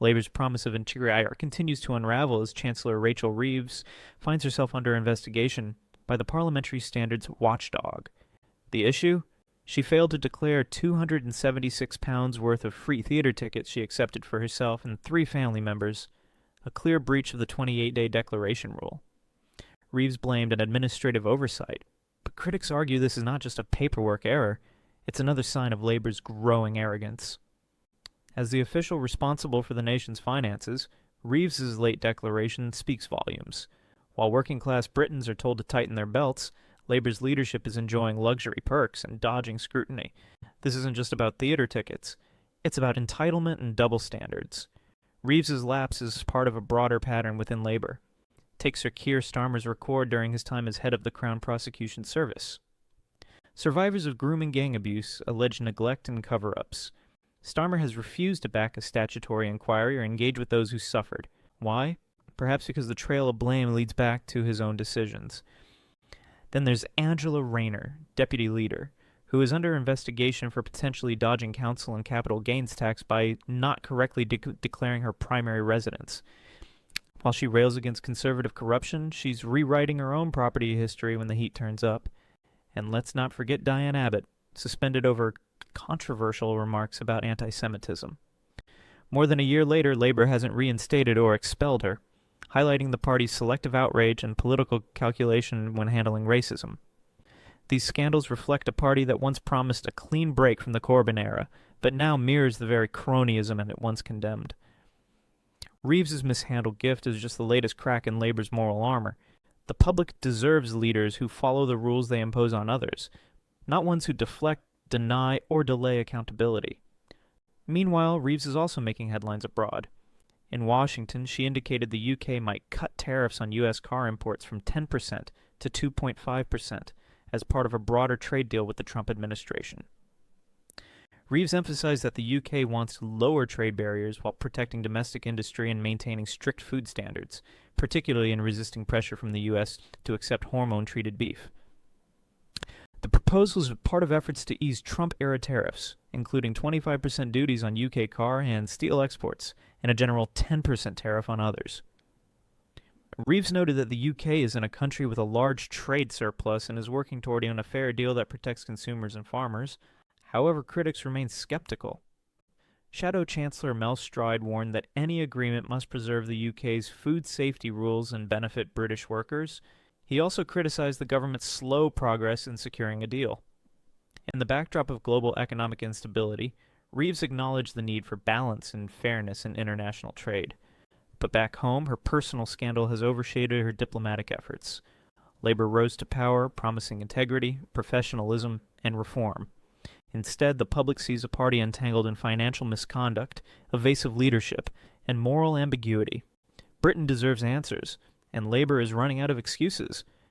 Labour's promise of interior continues to unravel as Chancellor Rachel Reeves finds herself under investigation by the Parliamentary Standards Watchdog. The issue? She failed to declare £276 worth of free theatre tickets she accepted for herself and 3 family members, a clear breach of the 28-day declaration rule. Reeves blamed an administrative oversight, but critics argue this is not just a paperwork error, it's another sign of Labour's growing arrogance. As the official responsible for the nation's finances, Reeves's late declaration speaks volumes. While working-class Britons are told to tighten their belts, Labour's leadership is enjoying luxury perks and dodging scrutiny. This isn't just about theatre tickets. It's about entitlement and double standards. Reeves's lapse is part of a broader pattern within Labour. Take Sir Keir Starmer's record during his time as head of the Crown Prosecution Service. Survivors of grooming gang abuse allege neglect and cover-ups. Starmer has refused to back a statutory inquiry or engage with those who suffered. Why? Perhaps because the trail of blame leads back to his own decisions. Then there's Angela Rayner, deputy leader, who is under investigation for potentially dodging council and capital gains tax by not correctly declaring her primary residence. While she rails against conservative corruption, she's rewriting her own property history when the heat turns up. And let's not forget Diane Abbott, suspended over controversial remarks about anti-Semitism. More than a year later, Labour hasn't reinstated or expelled her, highlighting the party's selective outrage and political calculation when handling racism. These scandals reflect a party that once promised a clean break from the Corbyn era, but now mirrors the very cronyism it once condemned. Reeves's mishandled gift is just the latest crack in Labour's moral armor. The public deserves leaders who follow the rules they impose on others, not ones who deflect, deny, or delay accountability. Meanwhile, Reeves is also making headlines abroad. In Washington, she indicated the UK might cut tariffs on U.S. car imports from 10% to 2.5% as part of a broader trade deal with the Trump administration. Reeves emphasized that the UK wants to lower trade barriers while protecting domestic industry and maintaining strict food standards, particularly in resisting pressure from the U.S. to accept hormone-treated beef. The proposal is part of efforts to ease Trump-era tariffs, including 25% duties on UK car and steel exports, and a general 10% tariff on others. Reeves noted that the UK is in a country with a large trade surplus and is working toward a fair deal that protects consumers and farmers. However, critics remain skeptical. Shadow Chancellor Mel Stride warned that any agreement must preserve the UK's food safety rules and benefit British workers. He also criticized the government's slow progress in securing a deal. In the backdrop of global economic instability, Reeves acknowledged the need for balance and fairness in international trade. But back home, her personal scandal has overshadowed her diplomatic efforts. Labour rose to power, promising integrity, professionalism, and reform. Instead, the public sees a party entangled in financial misconduct, evasive leadership, and moral ambiguity. Britain deserves answers, and Labour is running out of excuses.